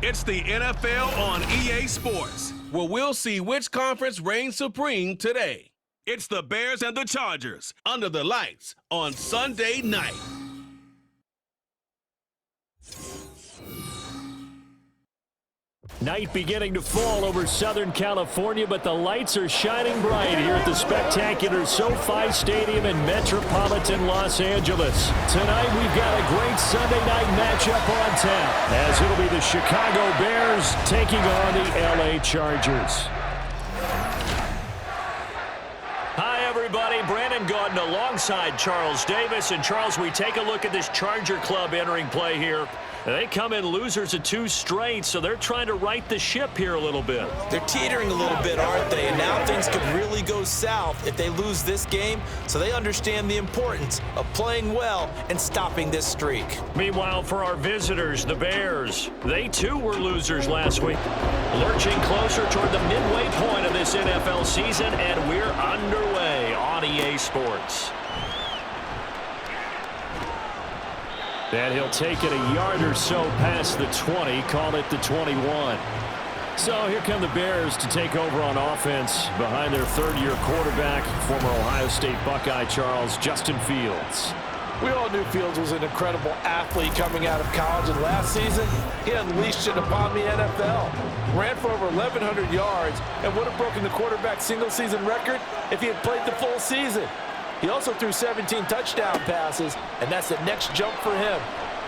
It's the NFL on EA Sports, where we'll see which conference reigns supreme today. It's the Bears and the Chargers under the lights on Sunday night. Night beginning to fall over Southern California, but the lights are shining bright here at the spectacular SoFi Stadium in metropolitan Los Angeles. Tonight we've got a great Sunday night matchup on tap, as it'll be the Chicago Bears taking on the LA Chargers. Hi, everybody. Brandon Gaudin alongside Charles Davis. And, Charles, we take a look at this Charger club entering play here. They come in losers of 2 straight, so they're trying to right the ship here a little bit. They're teetering a little bit, aren't they? And now things could really go south if they lose this game, so they understand the importance of playing well and stopping this streak. Meanwhile, for our visitors, the Bears, they too were losers last week. Lurching closer toward the midway point of this NFL season, and we're underway on EA Sports. And he'll take it a yard or so past the 20, call it the 21. So here come the Bears to take over on offense behind their third-year quarterback, former Ohio State Buckeye Charles Justin Fields. We all knew Fields was an incredible athlete coming out of college, and last season, he unleashed it upon the NFL. Ran for over 1,100 yards and would have broken the quarterback single-season record if he had played the full season. He also threw 17 touchdown passes, and that's the next jump for him.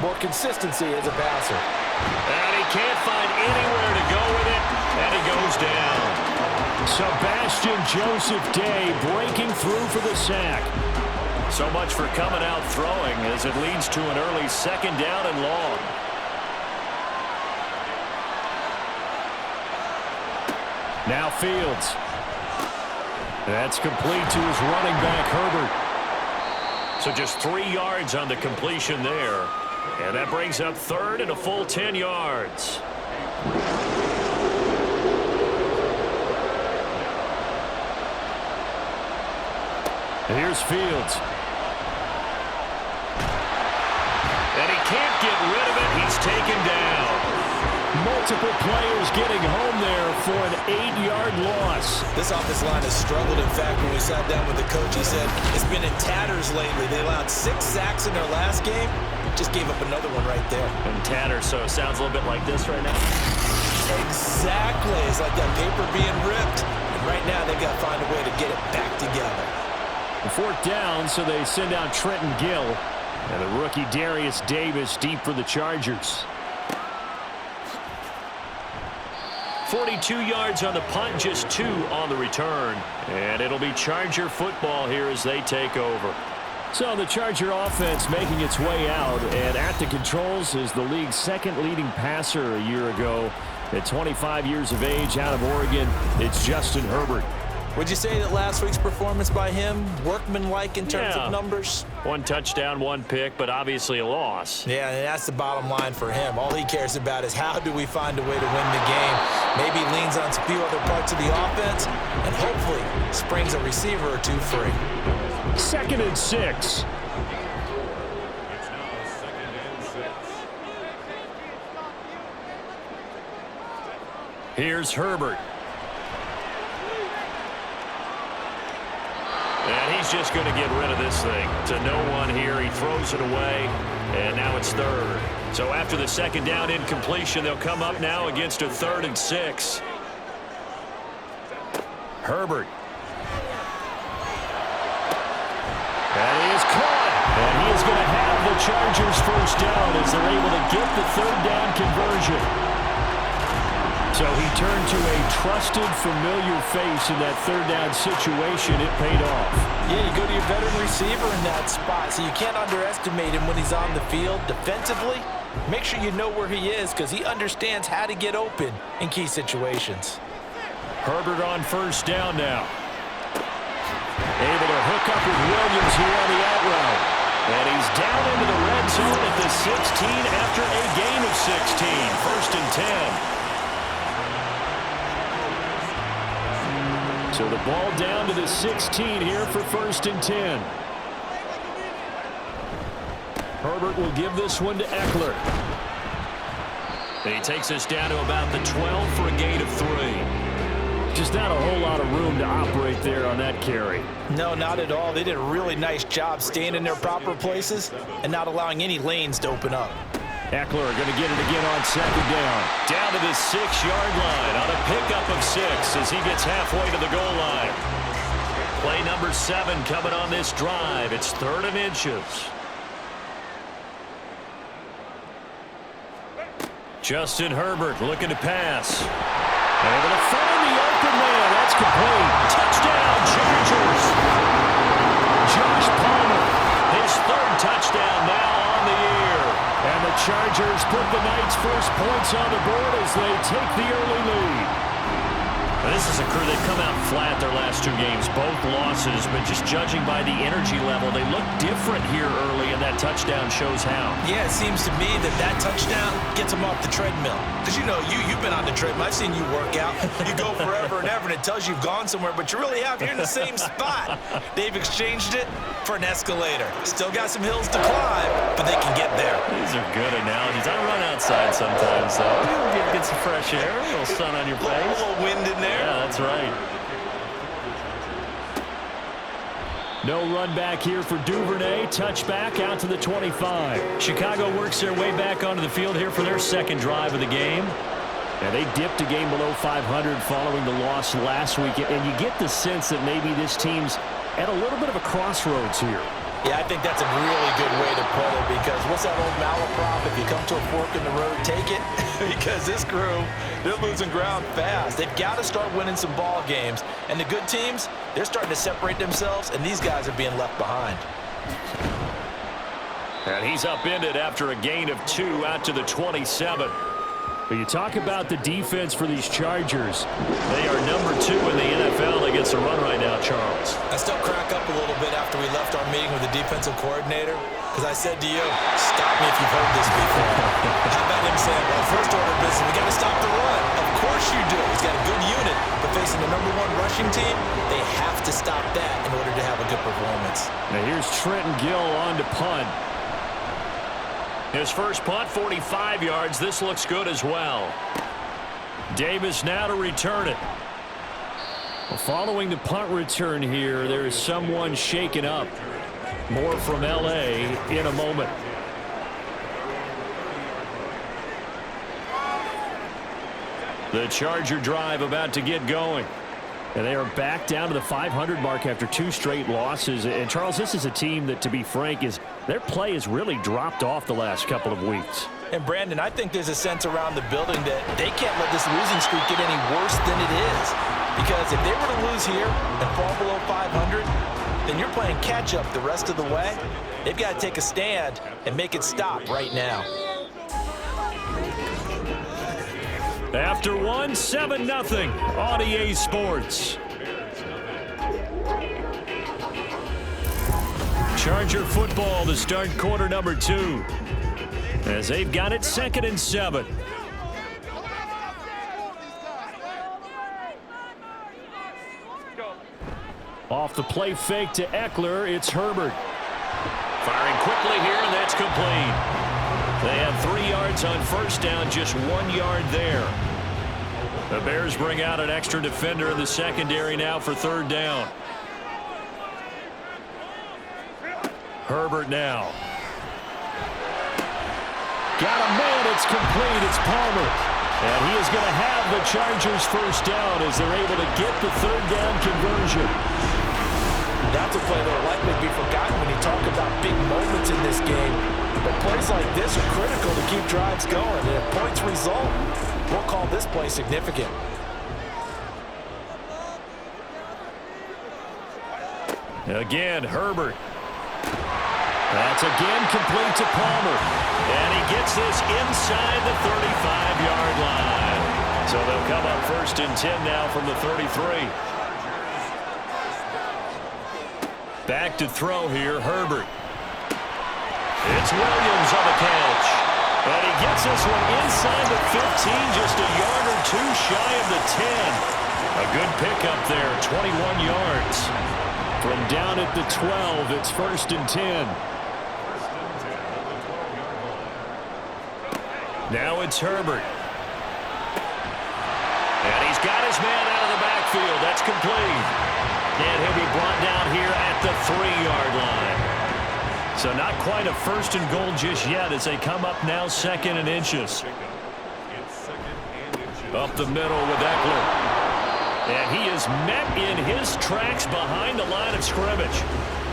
More consistency as a passer. And he can't find anywhere to go with it, and he goes down. Sebastian Joseph Day breaking through for the sack. So much for coming out throwing as it leads to an early 2nd down and long. Now Fields. That's complete to his running back, Herbert. So just 3 yards on the completion there. And that brings up 3rd and a full 10 yards. Here's Fields. And he can't get rid of it. He's taken down. Multiple players getting home there for an 8-yard loss. This offensive line has struggled. In fact, when we sat down with the coach, he said it's been in tatters lately. They allowed 6 sacks in their last game. Just gave up another one right there. In tatters, so it sounds a little bit like this right now. Exactly. It's like that paper being ripped. And right now, they've got to find a way to get it back together. 4th down, so they send out Trenton Gill. And the rookie Darius Davis deep for the Chargers. 42 yards on the punt, just 2 on the return. And it'll be Charger football here as they take over. So the Charger offense making its way out, and at the controls is the league's 2nd leading passer a year ago. At 25 years of age, out of Oregon, it's Justin Herbert. Would you say that last week's performance by him, workmanlike in terms of numbers? 1 touchdown, 1 pick, but obviously a loss. Yeah, and that's the bottom line for him. All he cares about is how do we find a way to win the game. Maybe leans on a few other parts of the offense, and hopefully springs a receiver or 2 free. 2nd and 6. Here's Herbert. And he's just going to get rid of this thing. To no one here. He throws it away, and now it's 3rd. So after the 2nd down incompletion, they'll come up now against a 3rd and 6. Herbert. And he is caught. And he is going to have the Chargers 1st down as they're able to get the 3rd down conversion. So he turned to a trusted, familiar face in that 3rd down situation. It paid off. Yeah, you go to your veteran receiver in that spot, so you can't underestimate him when he's on the field. Defensively, make sure you know where he is because he understands how to get open in key situations. Herbert on 1st down now. Able to hook up with Williams here on the out route. And he's down into the red zone at the 16 after a gain of 16. 1st and 10. So the ball down to the 16 here for 1st and 10. Herbert will give this one to Eckler. And he takes us down to about the 12 for a gain of 3. Just not a whole lot of room to operate there on that carry. No, not at all. They did a really nice job staying in their proper places and not allowing any lanes to open up. Eckler going to get it again on second down. Down to the 6-yard line on a pickup of 6 as he gets halfway to the goal line. Play number 7 coming on this drive. It's 3rd and inches. Justin Herbert looking to pass. Able to find the open man. That's complete. Touchdown, Chargers. Josh Palmer, his 3rd touchdown now on the year. And the Chargers put the night's first points on the board as they take the early lead. This is a crew that come out flat their last 2 games, both losses, but just judging by the energy level, they look different here early, and that touchdown shows how. Yeah, it seems to me that touchdown gets them off the treadmill. Because, you know, you've been on the treadmill. I've seen you work out. You go forever and ever, and it tells you you've gone somewhere, but you really have. You're in the same spot. They've exchanged it for an escalator. Still got some hills to climb, but they can get there. These are good analogies. I run outside sometimes, though. You get some fresh air, a little sun on your face. A little wind in there. Yeah, that's right. No run back here for Duvernay. Touchback out to the 25. Chicago works their way back onto the field here for their 2nd drive of the game. And they dipped a game below 500 following the loss last week. And you get the sense that maybe this team's at a little bit of a crossroads here. Yeah, I think that's a really good way to put it, because what's that old malaprop? If you come to a fork in the road, take it. Because this crew, they're losing ground fast. They've got to start winning some ball games. And the good teams, they're starting to separate themselves, and these guys are being left behind. And he's upended after a gain of 2 out to the 27. But you talk about the defense for these Chargers. They are number 2 in the NFL against the run right now, Charles. I still crack up a little bit after we left our meeting with the defensive coordinator, because I said to you, stop me if you've heard this before. How about him saying, well, first order of business, we got to stop the run. Of course you do. He's got a good unit, but facing the #1 rushing team, they have to stop that in order to have a good performance. Now here's Trenton Gill on to punt. His first punt, 45 yards. This looks good as well. Davis now to return it. Well, following the punt return here, there is someone shaken up. More from L.A. in a moment. The Charger drive about to get going. And they are back down to the 500 mark after 2 straight losses. And, Charles, this is a team that, to be frank, their play has really dropped off the last couple of weeks. And, Brandon, I think there's a sense around the building that they can't let this losing streak get any worse than it is. Because if they were to lose here and fall below 500, then you're playing catch-up the rest of the way. They've got to take a stand and make it stop right now. After 1, 7-0 on EA Sports. Charger football to start quarter number 2. As they've got it 2nd and 7. Off the play fake to Eckler, it's Herbert. Firing quickly here, and that's complete. They have 3 yards on first down, just 1 yard there. The Bears bring out an extra defender in the secondary now for 3rd down. Herbert now. Got a man, it's complete, it's Palmer. And he is going to have the Chargers first down as they're able to get the 3rd down conversion. That's a play that will likely be forgotten when you talk about big moments in this game. But plays like this are critical to keep drives going. And if points result, we'll call this play significant. Again, Herbert. That's again complete to Palmer. And he gets this inside the 35-yard line. So they'll come up 1st and 10 now from the 33. Back to throw here, Herbert. It's Williams on the catch. And he gets this one inside the 15, just a yard or 2 shy of the 10. A good pickup there, 21 yards. From down at the 12, it's 1st and 10. Now it's Herbert. And he's got his man out of the backfield. That's complete. And he'll be brought down here at the 3-yard line. So not quite a first and goal just yet as they come up now 2nd and inches. Up the middle with Eckler. And he is met in his tracks behind the line of scrimmage.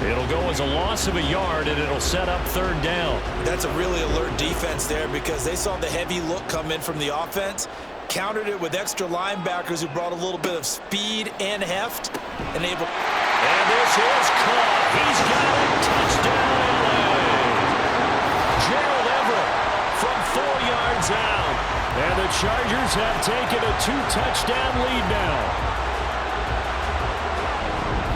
It'll go as a loss of a yard, and it'll set up 3rd down. That's a really alert defense there because they saw the heavy look come in from the offense, countered it with extra linebackers who brought a little bit of speed and heft. And this is caught. He's got it. Touchdown, LA. Gerald Everett from 4 yards out. And the Chargers have taken a 2-touchdown lead now.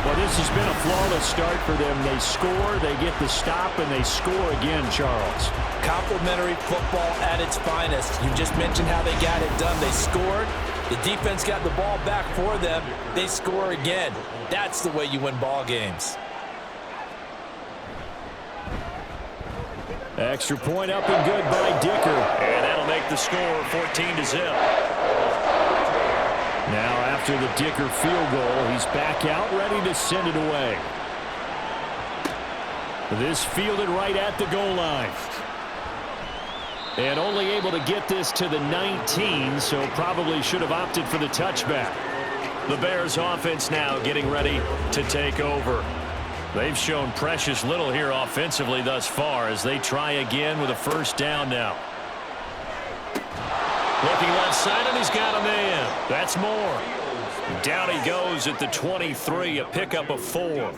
Well, this has been a flawless start for them. They score, they get the stop, and they score again, Charles. Complimentary football at its finest. You just mentioned how they got it done. They scored. The defense got the ball back for them. They score again. That's the way you win ball games. Extra point up and good by Dicker. And that'll make the score 14-0. Now after the Dicker field goal, he's back out ready to send it away. This fielded right at the goal line. And only able to get this to the 19, so probably should have opted for the touchback. The Bears offense now getting ready to take over. They've shown precious little here offensively thus far as they try again with a 1st down now. Looking left side, and he's got a man. That's Moore. Down he goes at the 23, a pickup of 4.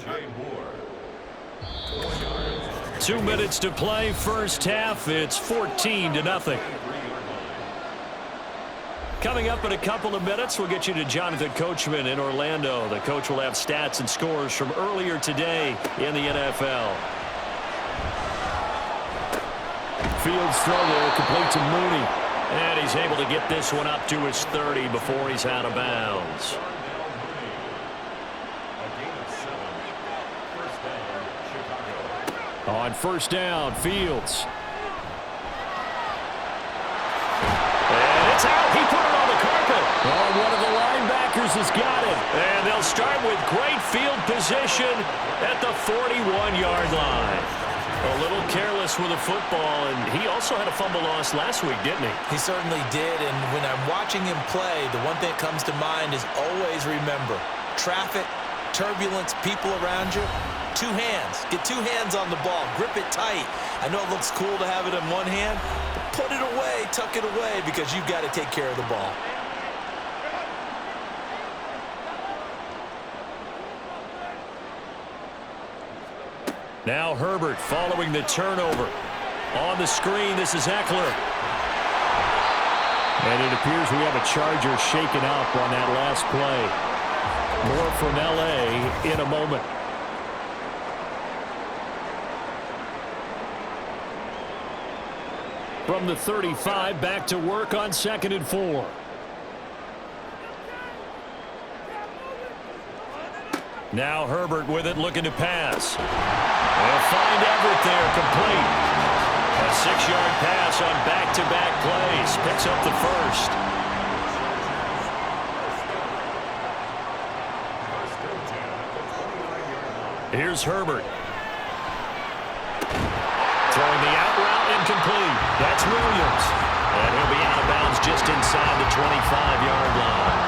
2 minutes to play, first half. It's 14-0. Coming up in a couple of minutes, we'll get you to Jonathan Coachman in Orlando. The coach will have stats and scores from earlier today in the NFL. Fields throw there, complete to Mooney. And he's able to get this one up to his 30 before he's out of bounds. On 1st down, Fields. And it's out. He put it on the carpet. Oh, one of the linebackers has got it. And they'll start with great field position at the 41-yard line. A little careless with the football, and he also had a fumble loss last week, didn't he? He certainly did, and when I'm watching him play, the one thing that comes to mind is always remember, traffic, turbulence, people around you, 2 hands. Get 2 hands on the ball. Grip it tight. I know it looks cool to have it in one hand, but put it away, tuck it away, because you've got to take care of the ball. Now Herbert following the turnover. On the screen, this is Eckler. And it appears we have a Charger shaken up on that last play. More from L.A. in a moment. From the 35, back to work on 2nd and 4. Now Herbert with it, looking to pass. They'll find Everett there, complete. A 6-yard pass on back-to-back plays. Picks up the 1st. Here's Herbert. Throwing the out route, incomplete. That's Williams. And he'll be out of bounds just inside the 25-yard line.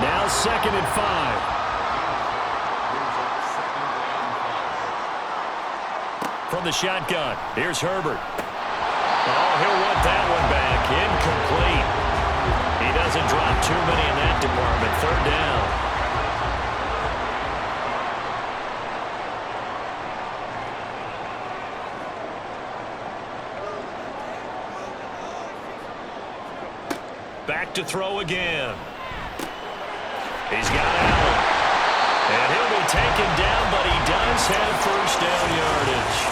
Now 2nd and 5. From the shotgun, here's Herbert. Oh, he'll want that one back. Incomplete. He doesn't drop too many in that department. 3rd down. Back to throw again. He's got Allen. And he'll be taken down, but he does have 1st down yardage.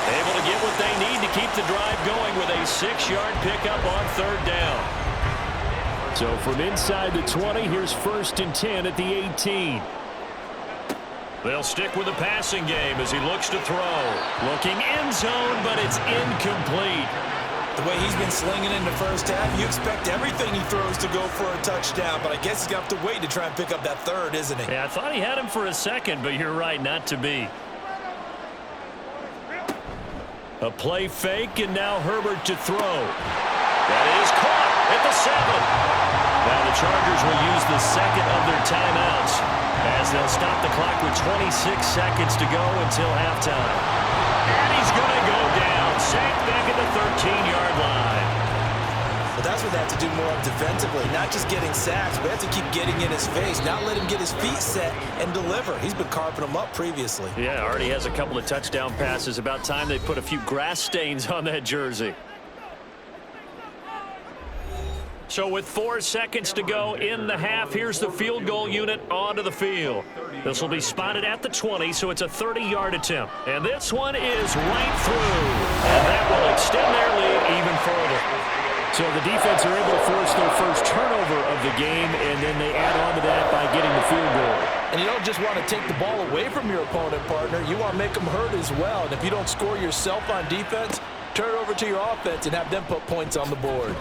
Able to get what they need to keep the drive going with a 6-yard pickup on 3rd down. So from inside the 20, here's 1st and 10 at the 18. They'll stick with the passing game as he looks to throw. Looking end zone, but it's incomplete. The way he's been slinging in the first half, you expect everything he throws to go for a touchdown, but I guess he's going to have to wait to try and pick up that third, isn't he? Yeah, I thought he had him for a second, but you're right, not to be. A play fake, and now Herbert to throw. That is caught at the 7. Now the Chargers will use the second of their timeouts as they'll stop the clock with 26 seconds to go until halftime. And he's going to go down, sacked back at the 13-yard line. But that's what they have to do more of defensively, not just getting sacks, but have to keep getting in his face, not let him get his feet set and deliver. He's been carping them up previously. Yeah, already has a couple of touchdown passes. About time they put a few grass stains on that jersey. So with 4 seconds to go in the half, here's the field goal unit onto the field. This will be spotted at the 20, so it's a 30-yard attempt. And this one is right through. And that will extend their lead even further. So the defense are able to force their first turnover of the game, and then they add on to that by getting the field goal. And you don't just want to take the ball away from your opponent, partner. You want to make them hurt as well. And if you don't score yourself on defense, turn it over to your offense and have them put points on the board.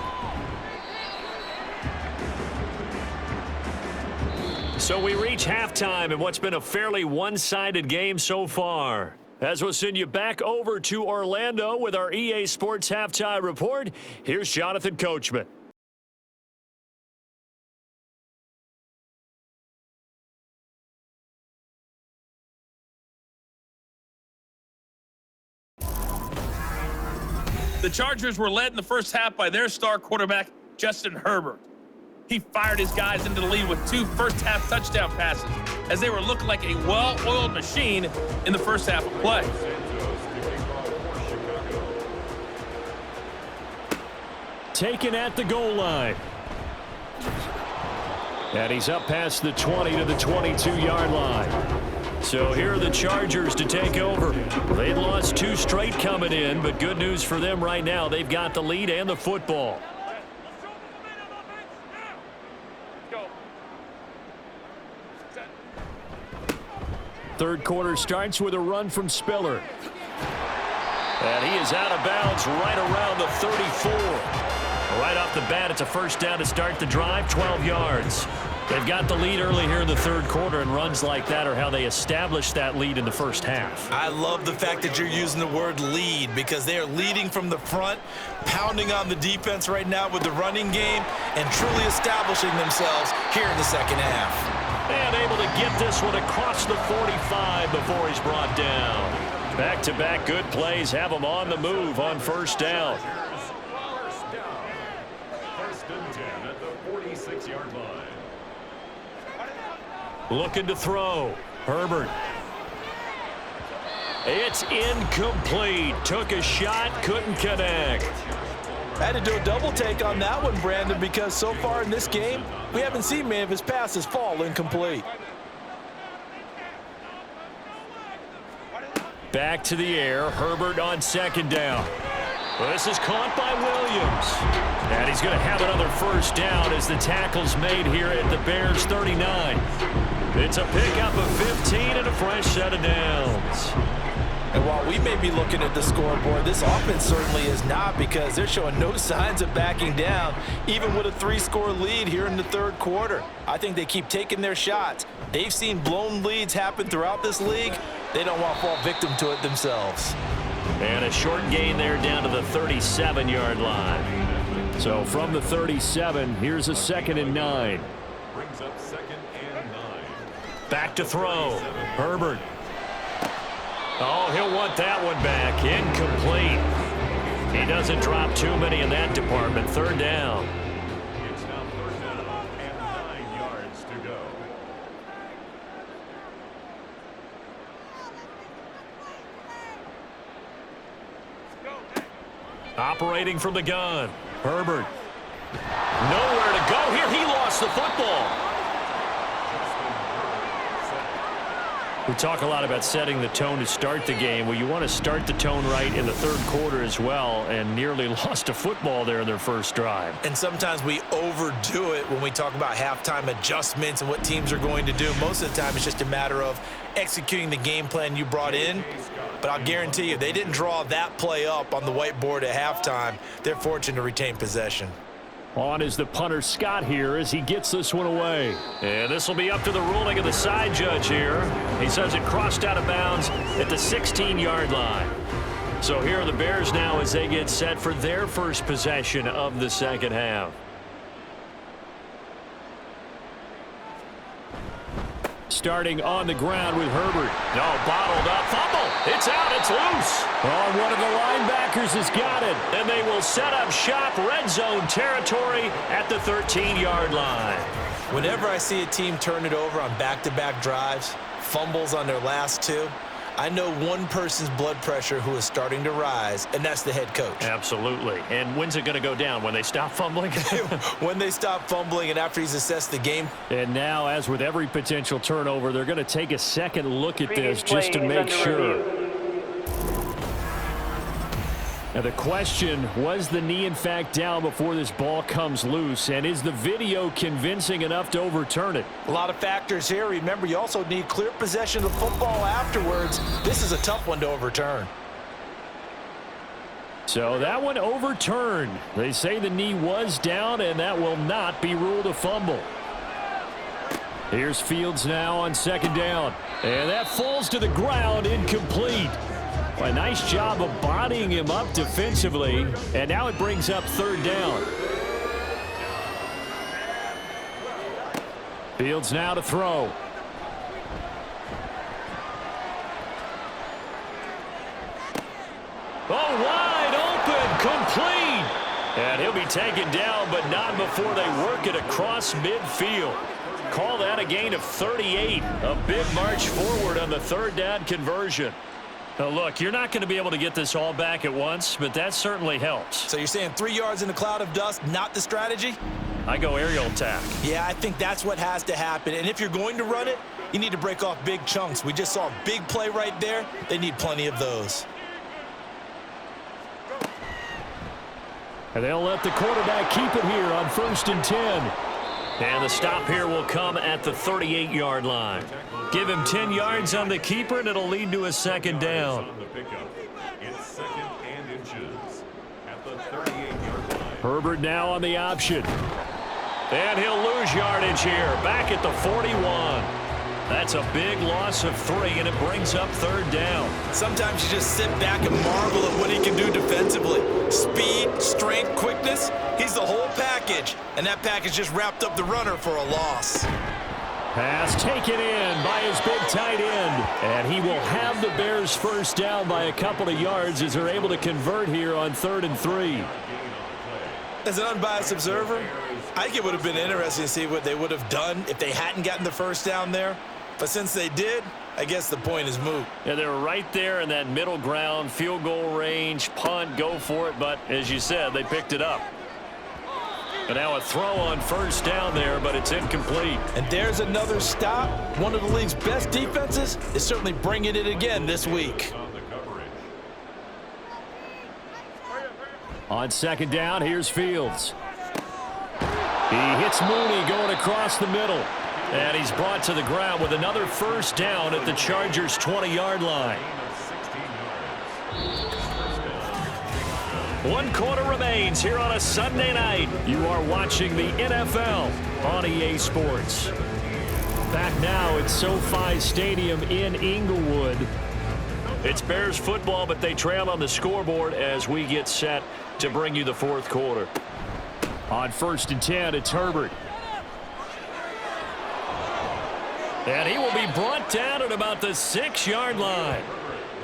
So we reach halftime in what's been a fairly one-sided game so far. As we'll send you back over to Orlando with our EA Sports Halftime Report, here's Jonathan Coachman. The Chargers were led in the first half by their star quarterback, Justin Herbert. He fired his guys into the lead with 2 first-half touchdown passes as they were looking like a well-oiled machine in the first half of play. Taken at the goal line. And he's up past the 20 to the 22-yard line. So here are the Chargers to take over. They'd lost 2 straight coming in, but good news for them right now. They've got the lead and the football. Third quarter starts with a run from Spiller. And he is out of bounds right around the 34. Right off the bat, it's a first down to start the drive, 12 yards. They've got the lead early here in the third quarter, and runs like that are how they established that lead in the first half. I love the fact that you're using the word lead because they are leading from the front, pounding on the defense right now with the running game, and truly establishing themselves here in the second half. And able to get this one across the 45 before he's brought down. Back-to-back good plays have him on the move on first down. First and 10 at the 46-yard line. Looking to throw. Herbert. It's incomplete. Took a shot, couldn't connect. I had to do a double take on that one, Brandon, because so far in this game, we haven't seen many of his passes fall incomplete. Back to the air. Herbert on second down. Well, this is caught by Williams. And he's going to have another first down as the tackle's made here at the Bears 39. It's a pickup of 15 and a fresh set of downs. And while we may be looking at the scoreboard, this offense certainly is not, because they're showing no signs of backing down, even with a 3-score lead here in the third quarter. I think they keep taking their shots. They've seen blown leads happen throughout this league. They don't want to fall victim to it themselves. And a short gain there down to the 37-yard line. So from the 37, here's a 2nd and 9. Brings up 2nd and 9. Back to throw. Herbert. Oh, he'll want that one back. Incomplete. He doesn't drop too many in that department. Third down. It's now 3rd down and 9 yards to go. Operating from the gun. Herbert. Nowhere to go here. He lost the football. We talk a lot about setting the tone to start the game. Well, you want to start the tone right in the third quarter as well, and nearly lost a football there in their first drive. And sometimes we overdo it when we talk about halftime adjustments and what teams are going to do. Most of the time, it's just a matter of executing the game plan you brought in. But I'll guarantee you, they didn't draw that play up on the whiteboard at halftime. They're fortunate to retain possession. On is the punter Scott here as he gets this one away. And this will be up to the ruling of the side judge here. He says it crossed out of bounds at the 16-yard line. So here are the Bears now as they get set for their first possession of the second half. Starting on the ground with Herbert. No, bottled up. Fumble. It's out. It's loose. Oh, one of the linebackers has got it. And they will set up shop, red zone territory at the 13-yard line. Whenever I see a team turn it over on back-to-back drives, fumbles on their last two, I know one person's blood pressure who is starting to rise, and that's the head coach. Absolutely. And when's it going to go down? When they stop fumbling? When they stop fumbling and after he's assessed the game. And now, as with every potential turnover, they're going to take a second look at this just to make sure. Now the question, was the knee in fact down before this ball comes loose? And is the video convincing enough to overturn it? A lot of factors here. Remember, you also need clear possession of the football afterwards. This is a tough one to overturn. So that one overturned. They say the knee was down, and that will not be ruled a fumble. Here's Fields now on second down. And that falls to the ground, incomplete. A nice job of bodying him up defensively, and now it brings up third down. Fields now to throw. Oh, wide open, complete. And he'll be taken down, but not before they work it across midfield. Call that a gain of 38. A big march forward on the third down conversion. Now look, you're not going to be able to get this all back at once, but that certainly helps. So you're saying 3 yards in a cloud of dust, not the strategy? I go aerial attack. Yeah, I think that's what has to happen. And if you're going to run it, you need to break off big chunks. We just saw a big play right there. They need plenty of those. And they'll let the quarterback keep it here on 1st and 10. And the stop here will come at the 38-yard line. Give him 10 yards on the keeper, and it'll lead to a second down. Herbert now on the option. And he'll lose yardage here. Back at the 41. That's a big loss of 3, and it brings up third down. Sometimes you just sit back and marvel at what he can do defensively. Speed, strength, quickness, he's the whole package. And that package just wrapped up the runner for a loss. Pass taken in by his big tight end. And he will have the Bears first down by a couple of yards as they're able to convert here on 3rd and 3. As an unbiased observer, I think it would have been interesting to see what they would have done if they hadn't gotten the first down there. But since they did, I guess the point is moot. Yeah, they were right there in that middle ground, field goal range, punt, go for it. But as you said, they picked it up. And now a throw on first down there, but it's incomplete. And there's another stop. One of the league's best defenses is certainly bringing it again this week. On second down, here's Fields. He hits Mooney going across the middle. And he's brought to the ground with another first down at the Chargers' 20-yard line. 1 quarter remains here on a Sunday night. You are watching the NFL on EA Sports. Back now at SoFi Stadium in Inglewood. It's Bears football, but they trail on the scoreboard as we get set to bring you the fourth quarter. On 1st and 10, it's Herbert. And he will be brought down at about the 6-yard line.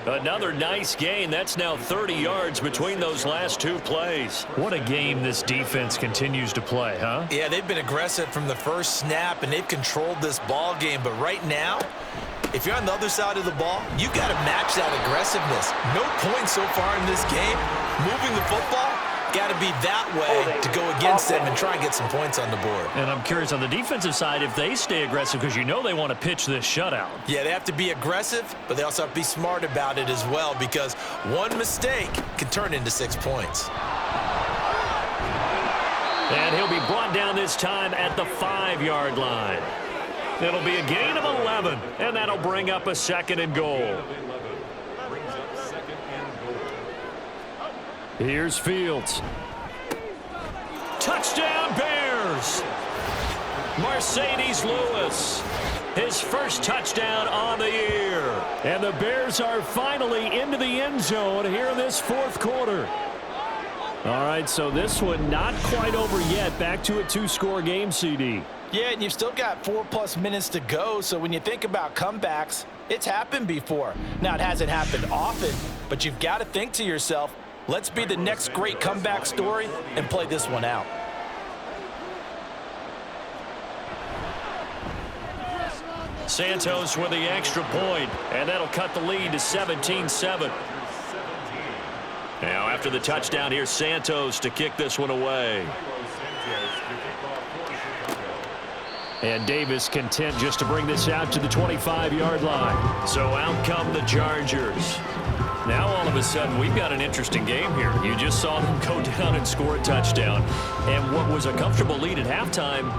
Another nice gain. That's now 30 yards between those last 2 plays. What a game this defense continues to play, huh? Yeah, they've been aggressive from the first snap, and they've controlled this ball game. But right now, if you're on the other side of the ball, you got to match that aggressiveness. No points so far in this game. Moving the football, Got to be that way to go against them and try and get some points on the board. And I'm curious on the defensive side if they stay aggressive because you know they want to pitch this shutout. Yeah, they have to be aggressive, but they also have to be smart about it as well because one mistake can turn into 6 points. And he'll be brought down this time at the 5-yard line. It'll be a gain of 11, and that'll bring up a 2nd and goal. Here's Fields. Touchdown, Bears! Mercedes Lewis, his first touchdown on the year. And the Bears are finally into the end zone here in this 4th quarter. All right, so this one not quite over yet. Back to a 2-score game, CD. Yeah, and you've still got 4+ minutes to go, so when you think about comebacks, it's happened before. Now, it hasn't happened often, but you've got to think to yourself, let's be the next great comeback story and play this one out. Santos with the extra point, and that'll cut the lead to 17-7. Now, after the touchdown, here's Santos to kick this one away. And Davis content just to bring this out to the 25-yard line. So out come the Chargers. Now, all of a sudden, we've got an interesting game here. You just saw them go down and score a touchdown. And what was a comfortable lead at halftime,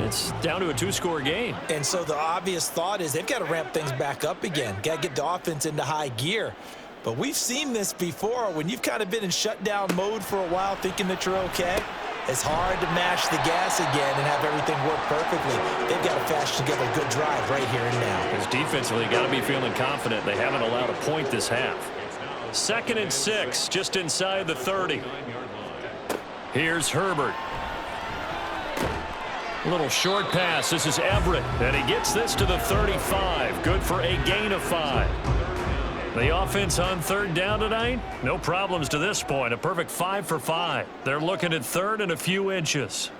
it's down to a 2-score game. And so the obvious thought is they've got to ramp things back up again. Got to get the offense into high gear. But we've seen this before. When you've kind of been in shutdown mode for a while thinking that you're okay, it's hard to mash the gas again and have everything work perfectly. They've got to fashion together a good drive right here and now. Because defensively, got to be feeling confident. They haven't allowed a point this half. 2nd and 6, just inside the 30. Here's Herbert. A little short pass. This is Everett, and he gets this to the 35. Good for a gain of 5. The offense on 3rd down tonight, no problems to this point. A perfect 5 for 5. They're looking at 3rd and a few inches.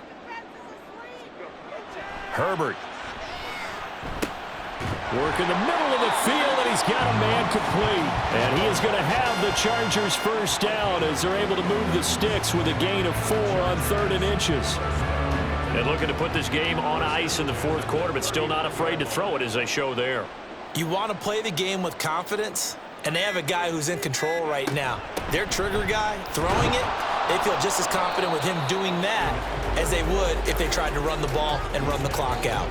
Herbert. Work in the middle of the field, and he's got a man complete. And he is going to have the Chargers first down as they're able to move the sticks with a gain of 4 on 3rd and inches. And looking to put this game on ice in the 4th quarter, but still not afraid to throw it as they show there. You want to play the game with confidence, and they have a guy who's in control right now. Their trigger guy, throwing it, they feel just as confident with him doing that as they would if they tried to run the ball and run the clock out.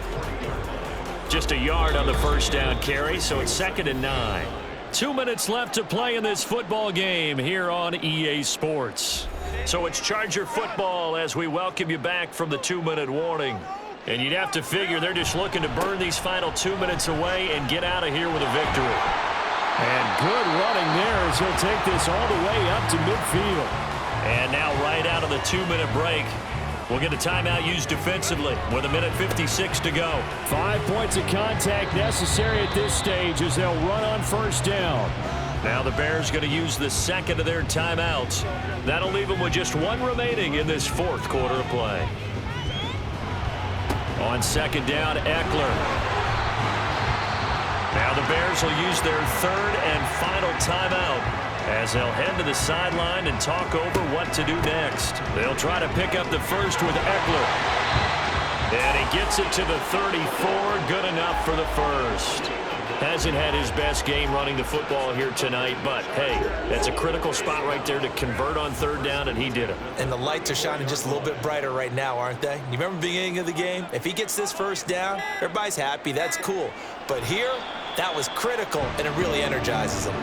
Just a yard on the first down carry, so it's 2nd and 9. 2 minutes left to play in this football game here on EA Sports. So it's Charger football as we welcome you back from the 2-minute warning. And you'd have to figure they're just looking to burn these final 2 minutes away and get out of here with a victory. And good running there as he'll take this all the way up to midfield. And now right out of the 2-minute break, we'll get a timeout used defensively with 1:56 to go. 5 points of contact necessary at this stage as they'll run on first down. Now the Bears going to use the 2nd of their timeouts. That'll leave them with just 1 remaining in this 4th quarter of play. On 2nd down, Eckler. Now the Bears will use their 3rd and final timeout as they'll head to the sideline and talk over what to do next. They'll try to pick up the first with Eckler. And he gets it to the 34. Good enough for the first. Hasn't had his best game running the football here tonight, but, hey, that's a critical spot right there to convert on 3rd down, and he did it. And the lights are shining just a little bit brighter right now, aren't they? You remember the beginning of the game? If he gets this first down, everybody's happy. That's cool. But here, that was critical, and it really energizes him.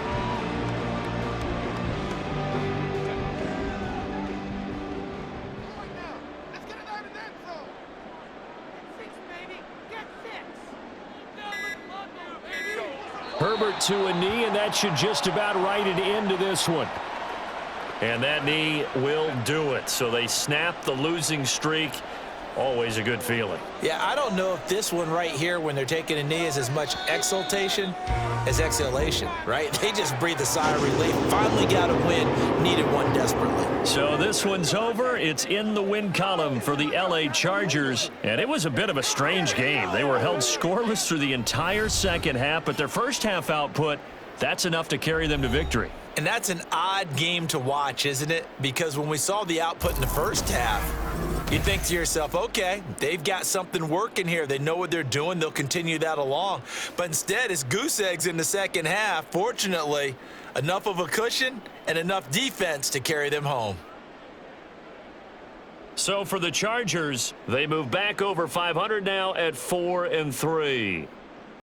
Herbert to a knee, and that should just about write it into this one. And that knee will do it. So they snap the losing streak. Always a good feeling. Yeah, I don't know if this one right here when they're taking a knee is as much exultation as exhalation, right? They just breathe a sigh of relief. Finally got a win. Needed one desperately. So this one's over. It's in the win column for the LA Chargers. And it was a bit of a strange game. They were held scoreless through the entire second half, but their first half output That's enough to carry them to victory. And that's an odd game to watch, isn't it? Because when we saw the output in the first half, you think to yourself, okay, they've got something working here. They know what they're doing. They'll continue that along. But instead, it's goose eggs in the second half. Fortunately, enough of a cushion and enough defense to carry them home. So for the Chargers, they move back over 500 now at 4-3.